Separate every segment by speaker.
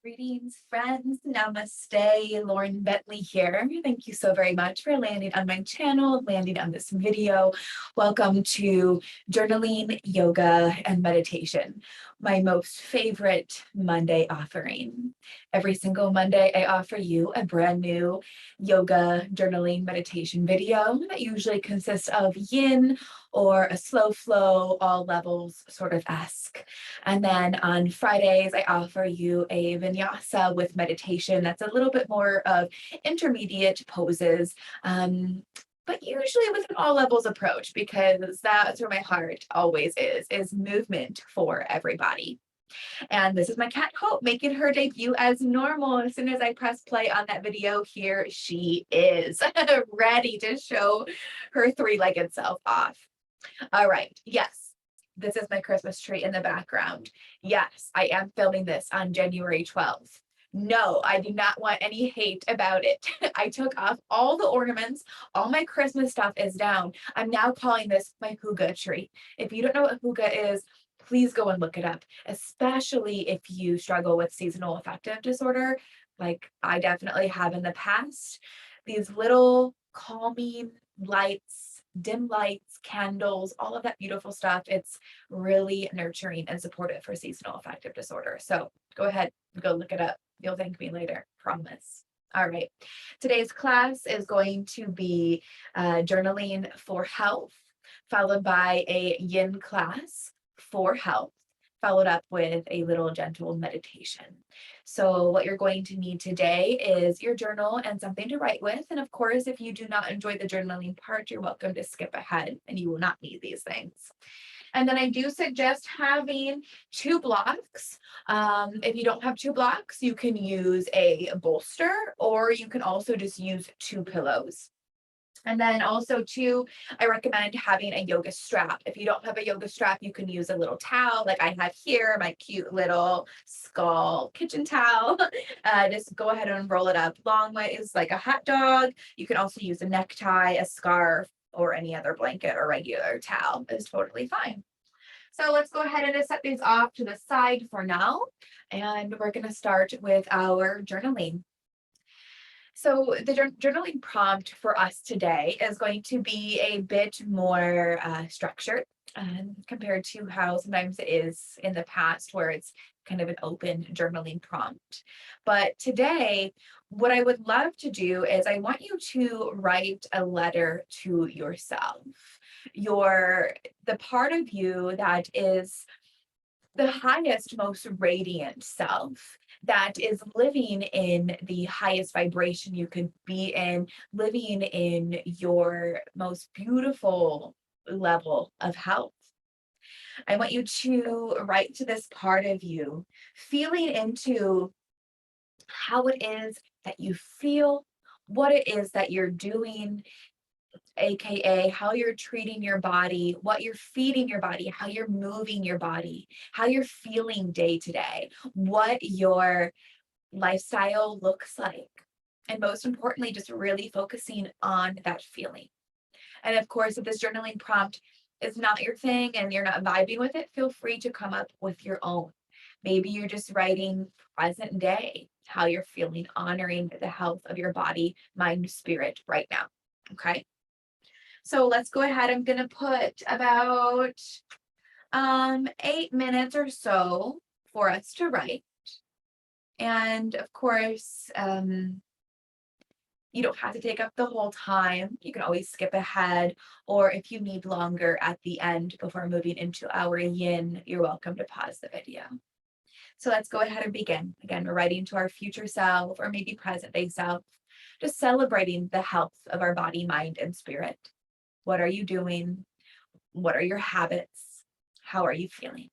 Speaker 1: Greetings, friends. Namaste. Lauren Bentley here. Thank you so very much for landing on my channel, landing on this video. Welcome to journaling, yoga, and meditation, my most favorite Monday offering. Every single Monday, I offer you a brand new yoga, journaling, meditation video that usually consists of yin or a slow flow, all levels sort of esque. And then on Fridays, I offer you a vinyasa with meditation that's a little bit more of intermediate poses, but usually with an all levels approach, because that's where my heart always is movement for everybody. And this is my cat Hope making her debut as normal. As soon as I press play on that video, here she is, ready to show her three-legged self off. All right, yes, this is my Christmas tree in the background. Yes, I am filming this on January 12th. No, I do not want any hate about it. I took off all the ornaments. All my Christmas stuff is down. I'm now calling this my hygge tree. If you don't know what hygge is, please go and look it up, especially if you struggle with seasonal affective disorder, like I definitely have in the past. These little calming lights, dim lights, candles, all of that beautiful stuff. It's really nurturing and supportive for seasonal affective disorder. So go ahead, go look it up. You'll thank me later, promise. All right, today's class is going to be journaling for health, followed by a yin class for health, followed up with a little gentle meditation. So what you're going to need today is your journal and something to write with. And of course, if you do not enjoy the journaling part, you're welcome to skip ahead and you will not need these things. And then I do suggest having two blocks. If you don't have two blocks, you can use a bolster, or you can also just use two pillows. And then also too, I recommend having a yoga strap. If you don't have a yoga strap, you can use a little towel like I have here, my cute little skull kitchen towel. Just go ahead and roll it up long ways like a hot dog. You can also use a necktie, a scarf, or any other blanket or regular towel is totally fine. So let's go ahead and just set these off to the side for now. And we're going to start with our journaling. So the journaling prompt for us today is going to be a bit more structured compared to how sometimes it is in the past, where it's kind of an open journaling prompt. But today, what I would love to do is I want you to write a letter to yourself, the part of you that is the highest, most radiant self, that is living in the highest vibration you could be in, living in your most beautiful level of health. I want you to write to this part of you, feeling into how it is that you feel, what it is that you're doing, AKA how you're treating your body, what you're feeding your body, how you're moving your body, how you're feeling day to day, what your lifestyle looks like. And most importantly, just really focusing on that feeling. And of course, if this journaling prompt is not your thing and you're not vibing with it, feel free to come up with your own. Maybe you're just writing present day, how you're feeling, honoring the health of your body, mind, spirit right now. Okay. So let's go ahead. I'm going to put about 8 minutes or so for us to write. And of course, you don't have to take up the whole time. You can always skip ahead, or if you need longer at the end before moving into our yin, you're welcome to pause the video. So let's go ahead and begin. Again, we're writing to our future self or maybe present day self, just celebrating the health of our body, mind, and spirit. What are you doing? What are your habits? How are you feeling?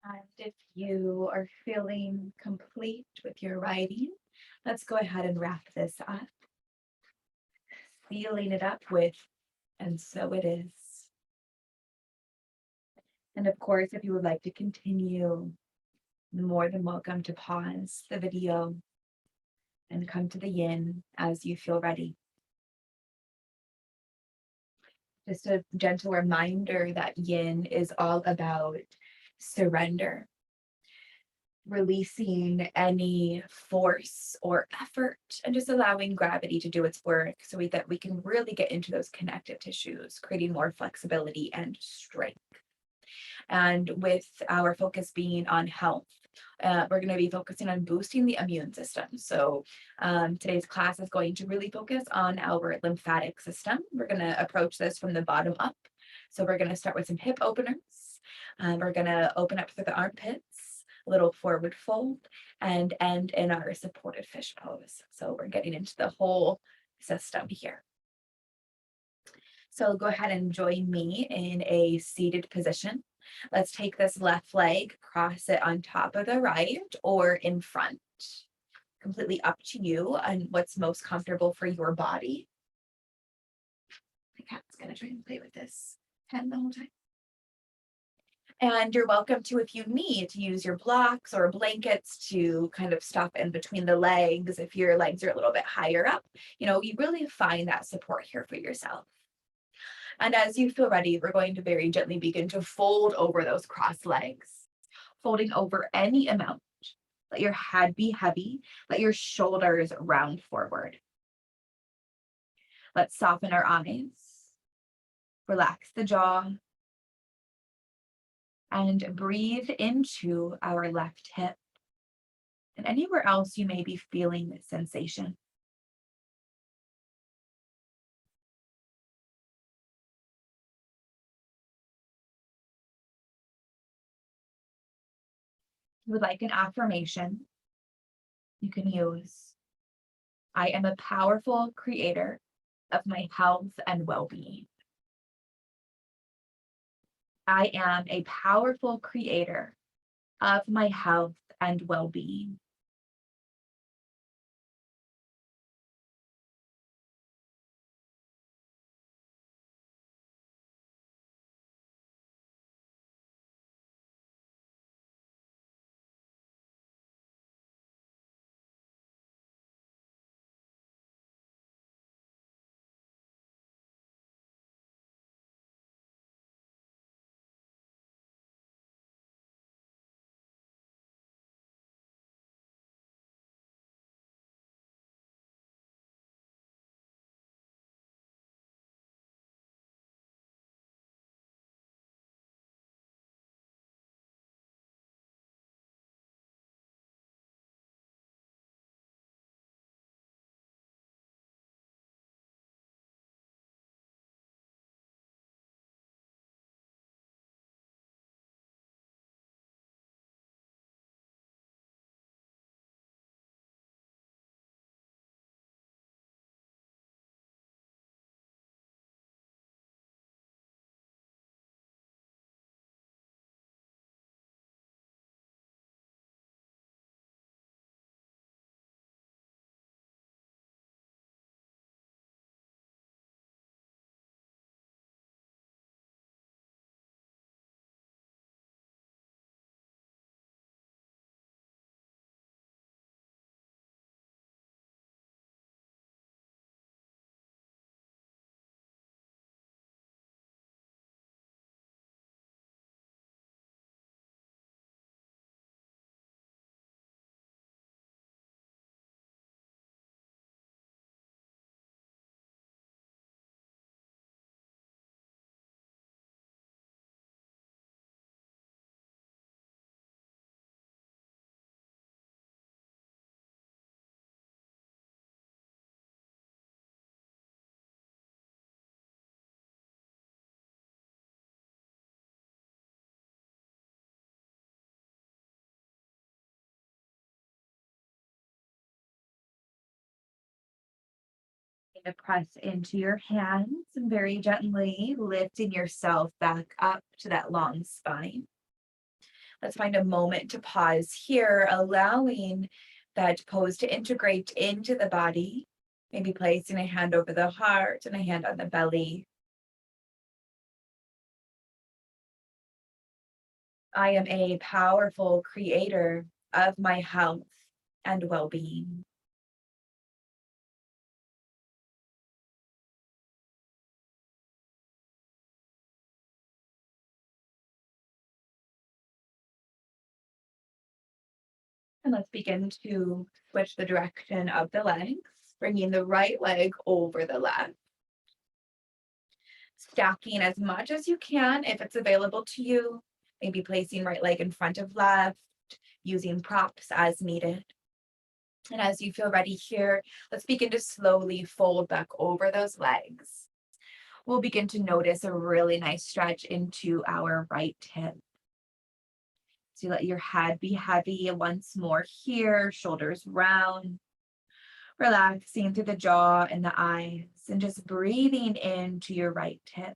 Speaker 1: And if you are feeling complete with your writing, let's go ahead and wrap this up, sealing it up with, and so it is. And of course, if you would like to continue, you're more than welcome to pause the video and come to the yin as you feel ready. Just a gentle reminder that yin is all about surrender, releasing any force or effort and just allowing gravity to do its work so that we can really get into those connective tissues, creating more flexibility and strength. And with our focus being on health, we're going to be focusing on boosting the immune system. So today's class is going to really focus on our lymphatic system. We're going to approach this from the bottom up. So we're going to start with some hip openers. We're going to open up through the armpits, a little forward fold, and end in our supported fish pose. So we're getting into the whole system here. So go ahead and join me in a seated position. Let's take this left leg, cross it on top of the right or in front. Completely up to you and what's most comfortable for your body. The cat's gonna try and play with this pen the whole time. And you're welcome to, if you need, to use your blocks or blankets to kind of stop in between the legs. If your legs are a little bit higher up, you really find that support here for yourself. And as you feel ready, we're going to very gently begin to fold over those crossed legs, folding over any amount. Let your head be heavy. Let your shoulders round forward. Let's soften our eyes. Relax the jaw. And breathe into our left hip and anywhere else you may be feeling this sensation. If you would like an affirmation, you can use, I am a powerful creator of my health and well-being. I am a powerful creator of my health and well-being. To press into your hands and very gently lifting yourself back up to that long spine. Let's find a moment to pause here, allowing that pose to integrate into the body. Maybe placing a hand over the heart and a hand on the belly. I am a powerful creator of my health and well-being. And let's begin to switch the direction of the legs, bringing the right leg over the left, stacking as much as you can if it's available to you, maybe placing right leg in front of left, using props as needed. And as you feel ready here, let's begin to slowly fold back over those legs. We'll begin to notice a really nice stretch into our right hip. So you let your head be heavy once more here, shoulders round, relaxing through the jaw and the eyes, and just breathing into your right hip.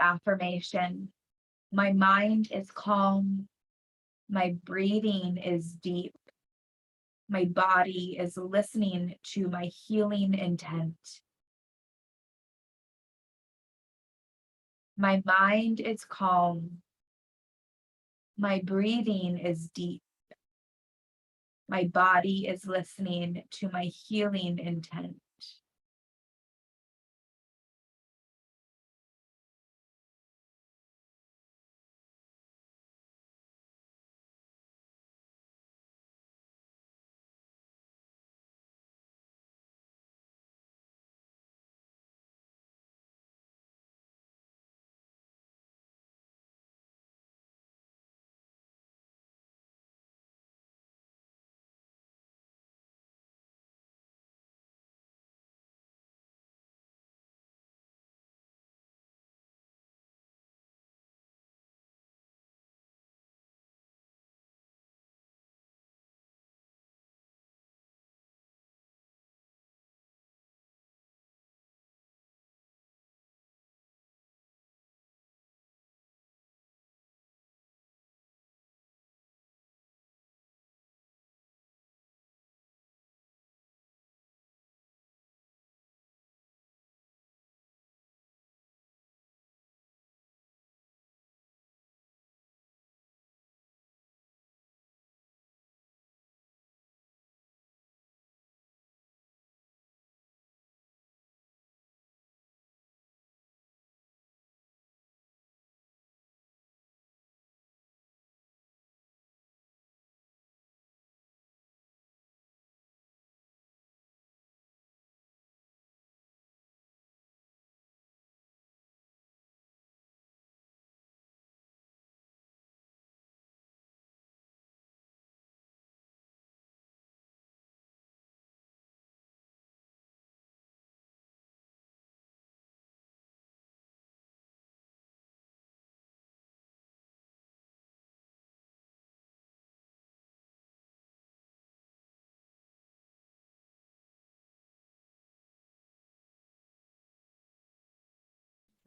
Speaker 1: Affirmation. My mind is calm. My breathing is deep. My body is listening to my healing intent. My mind is calm. My breathing is deep. My body is listening to my healing intent.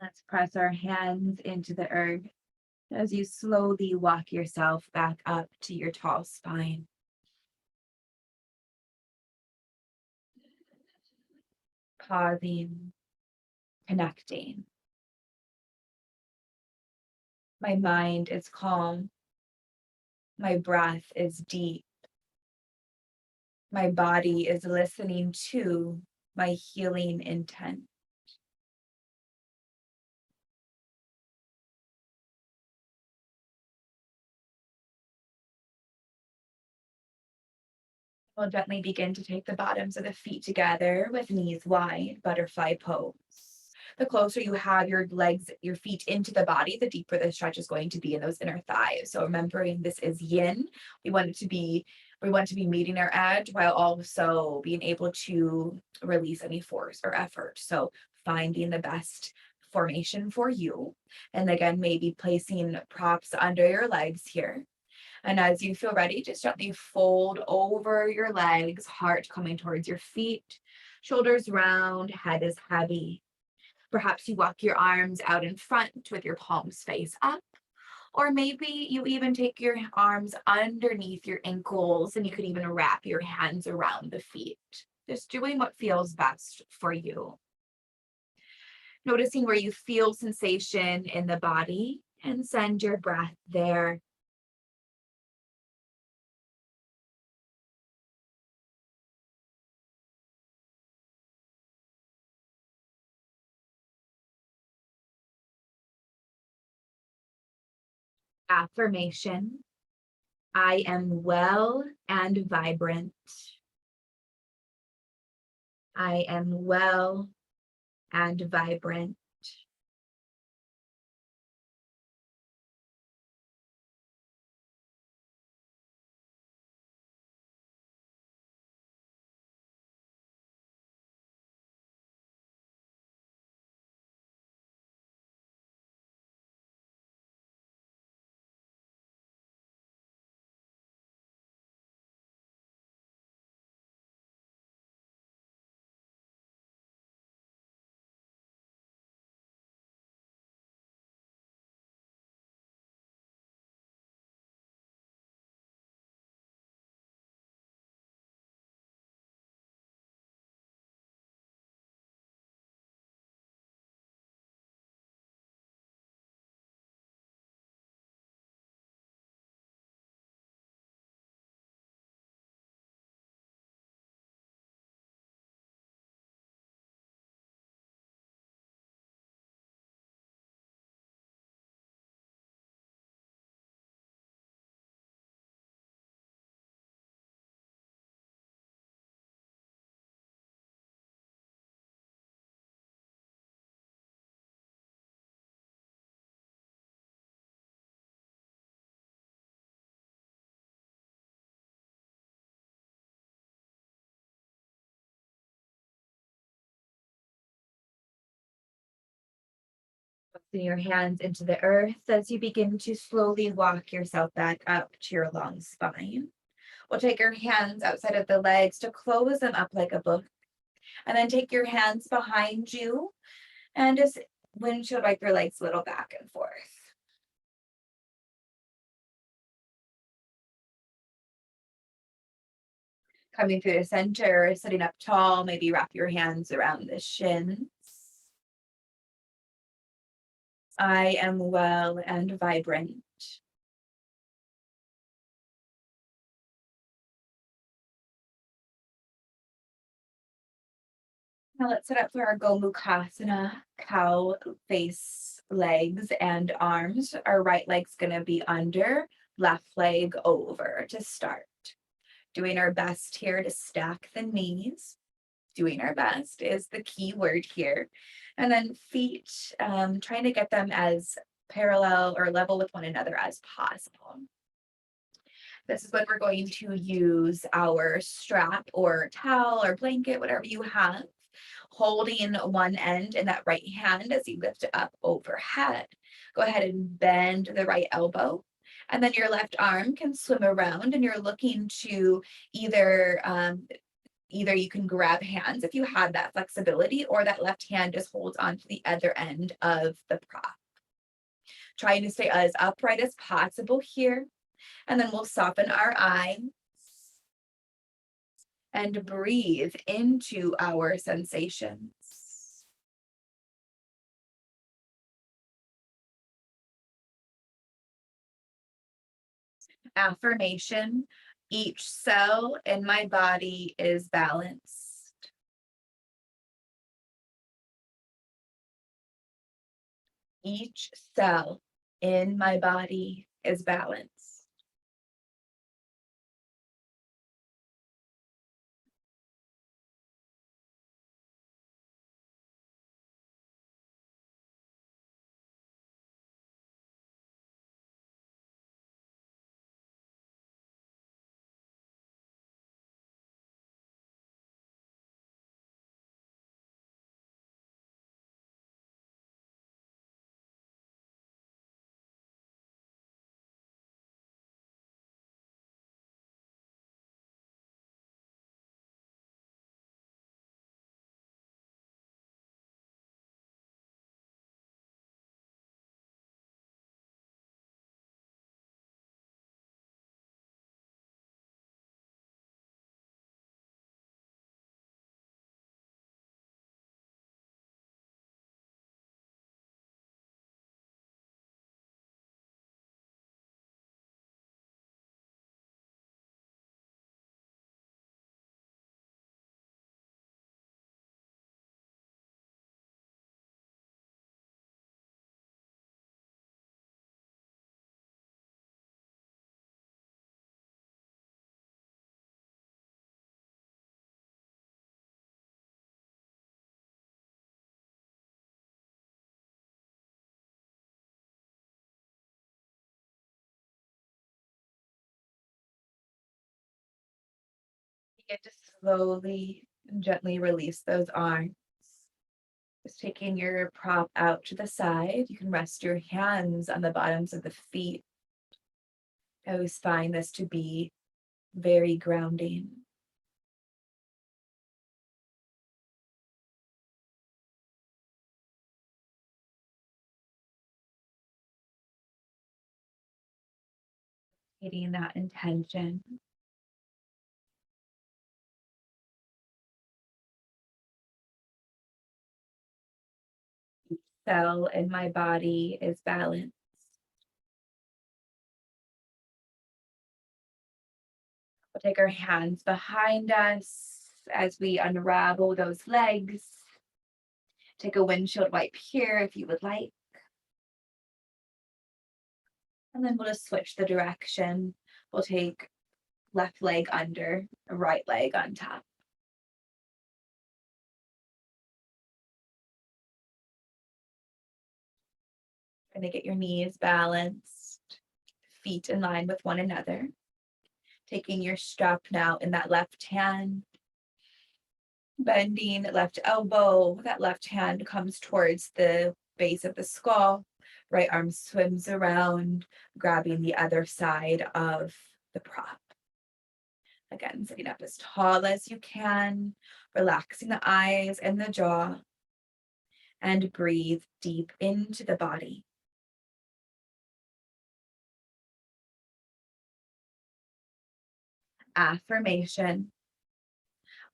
Speaker 1: Let's press our hands into the earth as you slowly walk yourself back up to your tall spine. Pausing, connecting. My mind is calm. My breath is deep. My body is listening to my healing intent. We'll gently begin to take the bottoms of the feet together with knees wide, butterfly pose. The closer you have your legs, your feet into the body, the deeper the stretch is going to be in those inner thighs. So remembering this is yin, we want it to be, we want to be meeting our edge while also being able to release any force or effort. So finding the best formation for you. And again, maybe placing props under your legs here. And as you feel ready, just gently fold over your legs, heart coming towards your feet, shoulders round, head is heavy. Perhaps you walk your arms out in front with your palms face up. Or maybe you even take your arms underneath your ankles and you could even wrap your hands around the feet. Just doing what feels best for you. Noticing where you feel sensation in the body and send your breath there. Affirmation. I am well and vibrant. I am well and vibrant. Pressing your hands into the earth as you begin to slowly walk yourself back up to your long spine. We'll take your hands outside of the legs to close them up like a book. And then take your hands behind you and just windshield wipe your legs a little back and forth. Coming through the center, sitting up tall, maybe wrap your hands around the shins. I am well and vibrant. Now let's set up for our Gomukhasana, cow face, legs, and arms. Our right leg's gonna be under, left leg over to start. Doing our best here to stack the knees. Doing our best is the key word here. And then feet, trying to get them as parallel or level with one another as possible. This is when we're going to use our strap or towel or blanket, whatever you have, holding one end in that right hand as you lift it up overhead. Go ahead and bend the right elbow. And then your left arm can swim around and you're looking to either you can grab hands if you have that flexibility, or that left hand just holds onto the other end of the prop. Trying to stay as upright as possible here. And then we'll soften our eyes and breathe into our sensations. Affirmation: each cell in my body is balanced. Each cell in my body is balanced. And just slowly and gently release those arms. Just taking your prop out to the side. You can rest your hands on the bottoms of the feet. I always find this to be very grounding. Getting that intention. Each cell in my body is balanced. We'll take our hands behind us as we unravel those legs. Take a windshield wipe here if you would like. And then we'll just switch the direction. We'll take left leg under, right leg on top. Trying to get your knees balanced, feet in line with one another. Taking your strap now in that left hand, bending left elbow. That left hand comes towards the base of the skull. Right arm swims around, grabbing the other side of the prop. Again, sitting up as tall as you can, relaxing the eyes and the jaw, and breathe deep into the body. Affirmation.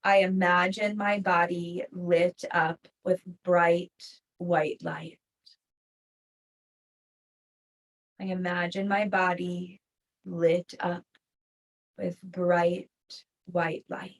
Speaker 1: I imagine my body lit up with bright white light. I imagine my body lit up with bright white light.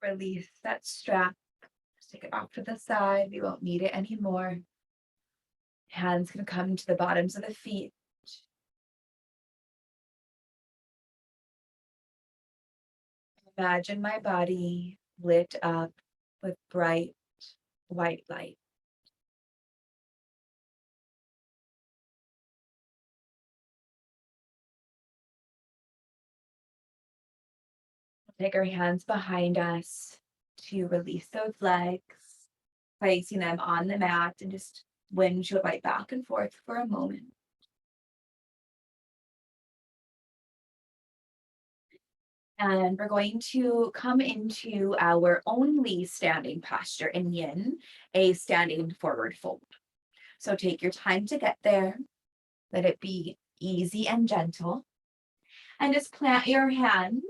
Speaker 1: Release that strap. Just take it off to the side. We won't need it anymore. Hands can come to the bottoms of the feet. Imagine my body lit up with bright white light. Take our hands behind us to release those legs, placing them on the mat and just windshield right back and forth for a moment. And we're going to come into our only standing posture in yin, a standing forward fold. So take your time to get there. Let it be easy and gentle. And just plant your hands.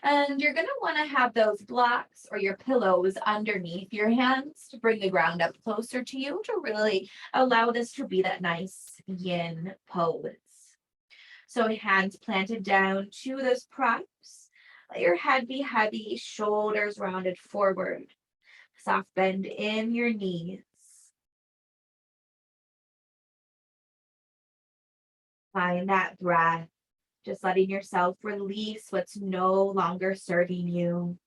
Speaker 1: And you're going to want to have those blocks or your pillows underneath your hands to bring the ground up closer to you to really allow this to be that nice yin pose. So hands planted down to those props. Let your head be heavy, shoulders rounded forward. soft bend in your knees. Find that breath, just letting yourself release what's no longer serving you.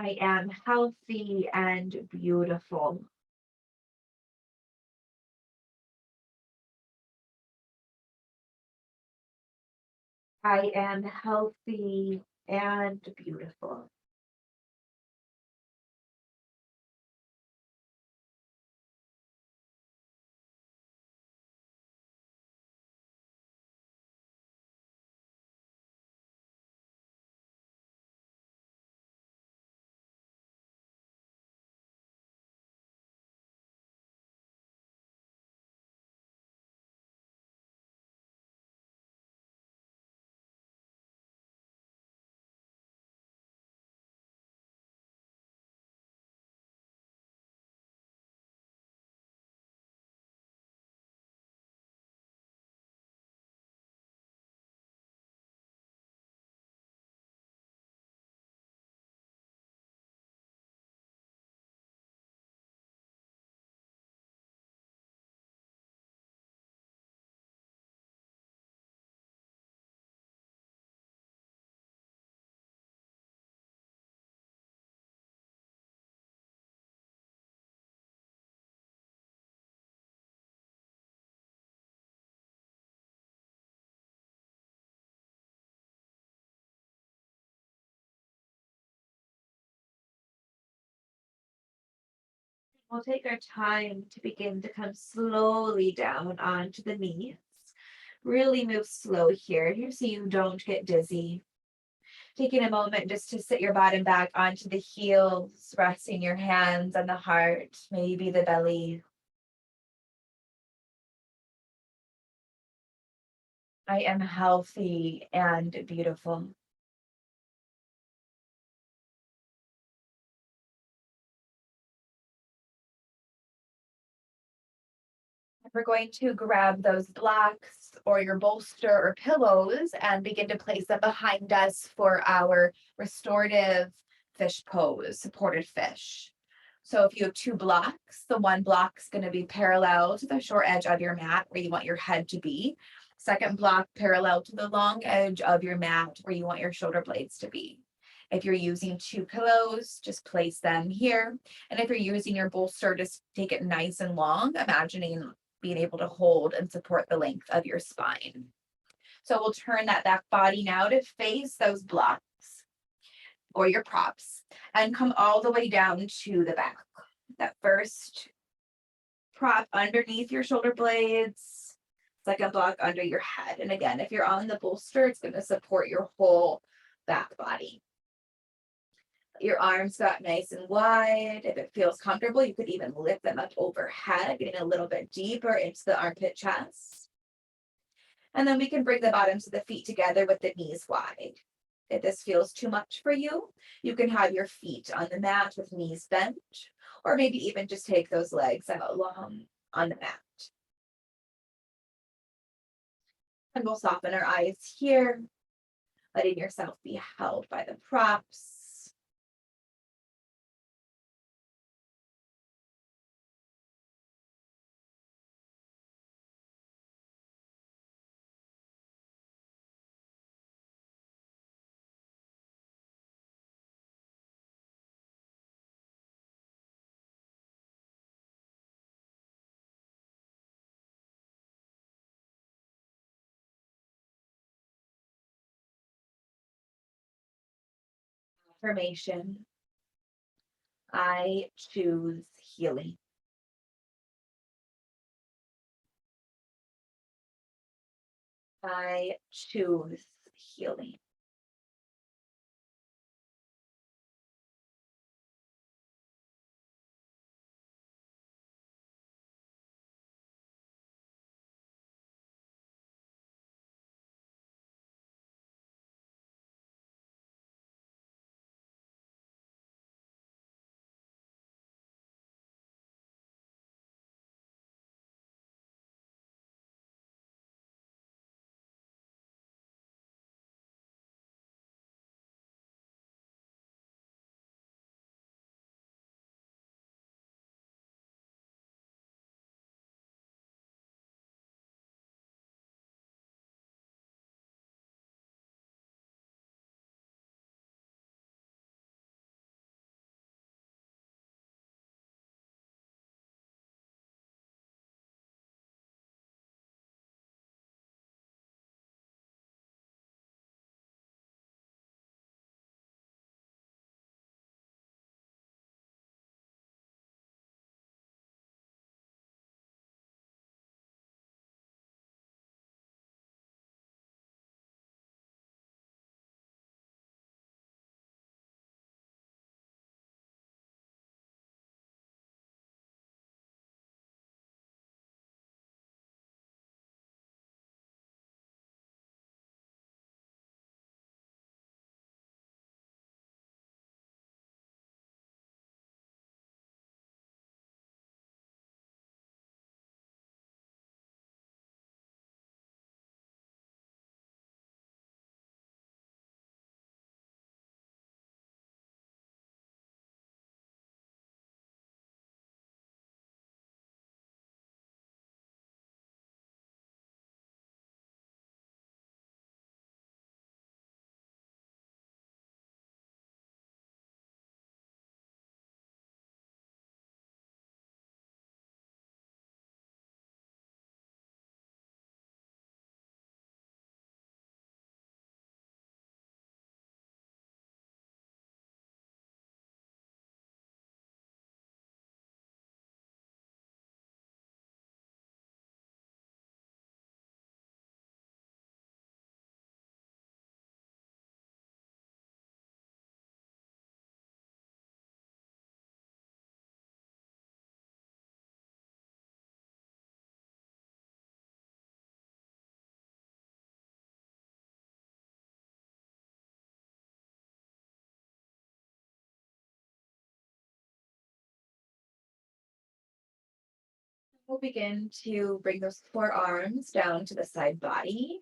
Speaker 1: I am healthy and beautiful. I am healthy and beautiful. We'll take our time to begin to come slowly down onto the knees. Really move slow here so you don't get dizzy. Taking a moment just to sit your bottom back onto the heels, resting your hands on the heart, maybe the belly. I am healthy and beautiful. We're going to grab those blocks or your bolster or pillows and begin to place them behind us for our restorative fish pose, supported fish. So if you have two blocks, the one block is going to be parallel to the short edge of your mat where you want your head to be. Second block parallel to the long edge of your mat where you want your shoulder blades to be. If you're using two pillows, just place them here. And if you're using your bolster, just take it nice and long, imagining being able to hold and support the length of your spine. So we'll turn that back body now to face those blocks or your props and come all the way down to the back. That first prop underneath your shoulder blades, second block under your head. And again, if you're on the bolster, it's going to support your whole back body. Your arms got nice and wide. If it feels comfortable, you could even lift them up overhead, getting a little bit deeper into the armpit chest. And then we can bring the bottoms of the feet together with the knees wide. If this feels too much for you, you can have your feet on the mat with knees bent, or maybe even just take those legs out long on the mat. And we'll soften our eyes here, letting yourself be held by the props. Affirmation. I choose healing. I choose healing. We'll begin to bring those forearms down to the side body.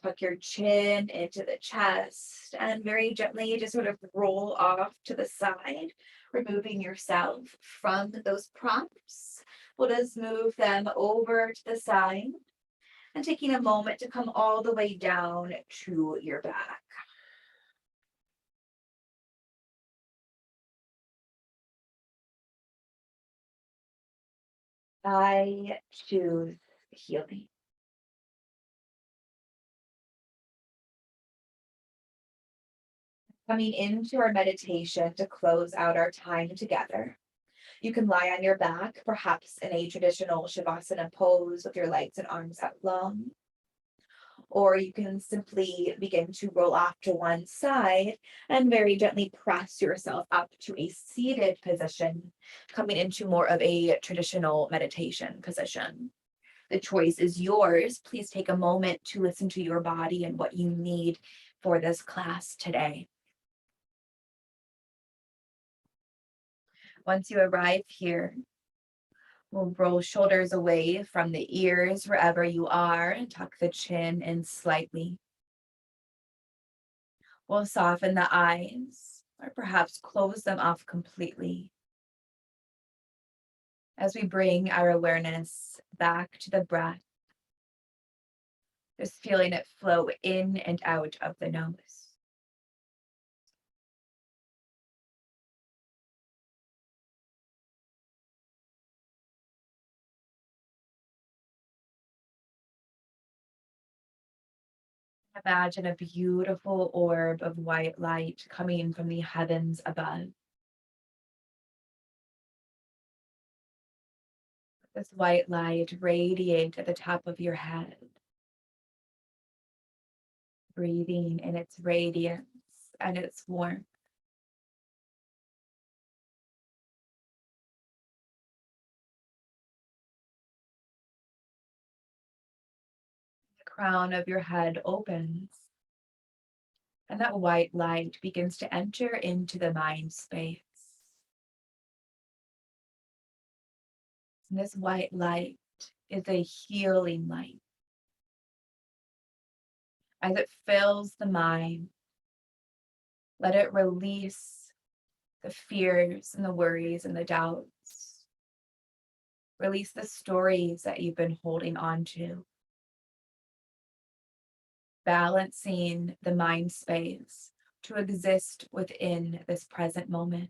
Speaker 1: Tuck your chin into the chest and very gently just sort of roll off to the side, removing yourself from those props. We'll just move them over to the side and taking a moment to come all the way down to your back. I choose healing. Coming into our meditation to close out our time together. You can lie on your back, perhaps in a traditional Shavasana pose with your legs and arms out long. Or you can simply begin to roll off to one side and very gently press yourself up to a seated position, coming into more of a traditional meditation position. The choice is yours. Please take a moment to listen to your body and what you need for this class today. Once you arrive here, we'll roll shoulders away from the ears wherever you are and tuck the chin in slightly. We'll soften the eyes or perhaps close them off completely as we bring our awareness back to the breath, just feeling it flow in and out of the nose. Imagine a beautiful orb of white light coming from the heavens above. This white light radiate at the top of your head, breathing in its radiance and its warmth. The crown of your head opens, and that white light begins to enter into the mind space. And this white light is a healing light. As it fills the mind, let it release the fears and the worries and the doubts. Release the stories that you've been holding on to. Balancing the mind space to exist within this present moment.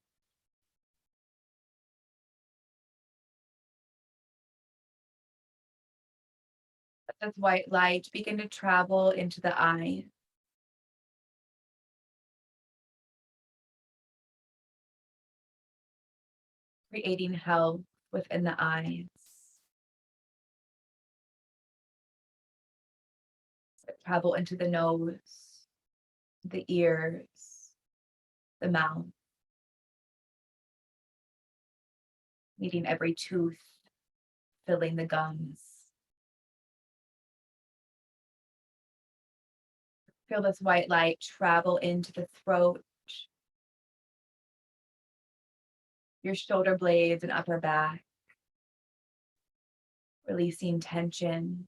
Speaker 1: Let this white light begin to travel into the eye. Creating health within the eyes. Travel into the nose, the ears, the mouth, meeting every tooth, filling the gums. Feel this white light travel into the throat, your shoulder blades and upper back, releasing tension,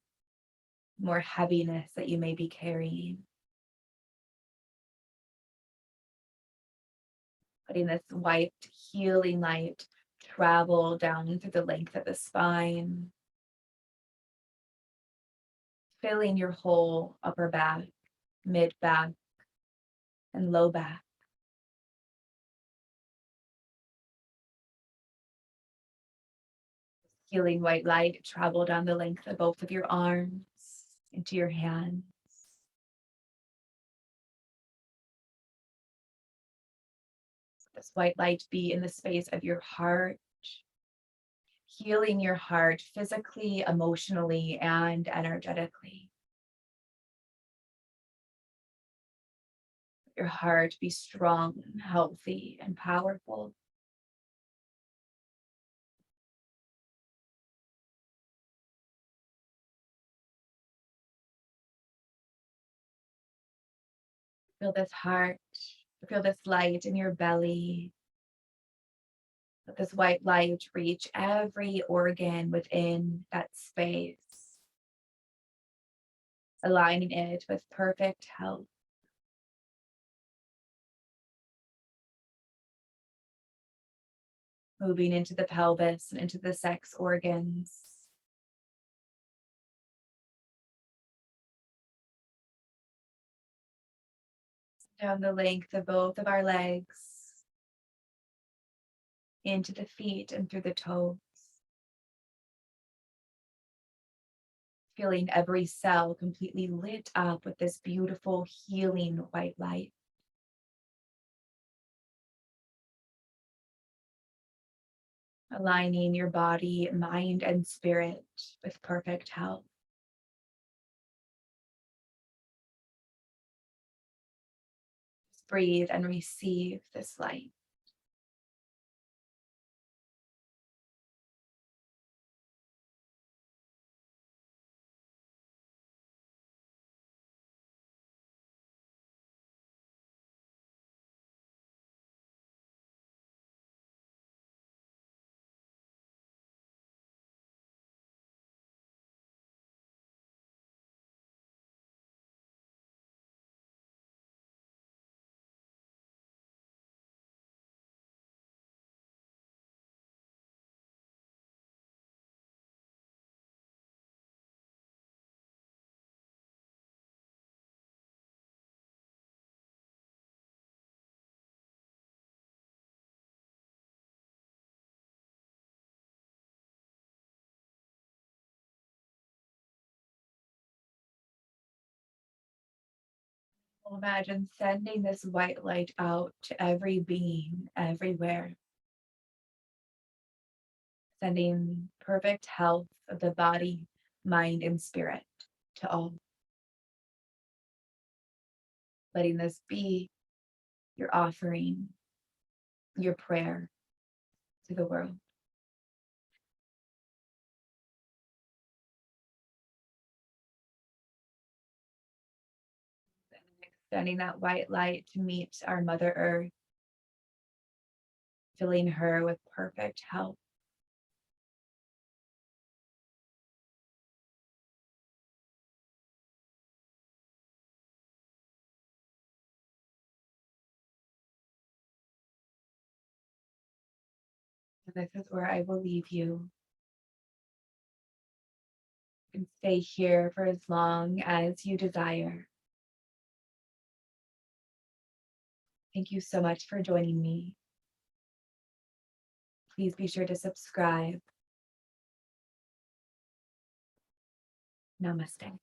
Speaker 1: more heaviness that you may be carrying. Letting this white healing light travel down through the length of the spine, filling your whole upper back, mid back, and low back. Healing white light travel down the length of both of your arms into your hands. This white light be in the space of your heart, healing your heart physically, emotionally, and energetically. Your heart be strong, healthy, and powerful. Feel this heart, feel this light in your belly, Let this white light reach every organ within that space, aligning it with perfect health. Moving into the pelvis and into the sex organs. Down the length of both of our legs, into the feet and through the toes. Feeling every cell completely lit up with this beautiful healing white light. Aligning your body, mind, and spirit with perfect health. Just breathe and receive this light. Imagine sending this white light out to every being, everywhere. Sending perfect health of the body, mind, and spirit to all. Letting this be your offering, your prayer to the world. Extending that white light to meet our Mother Earth, filling her with perfect health. And this is where I will leave you. You can stay here for as long as you desire. Thank you so much for joining me. Please be sure to subscribe. Namaste.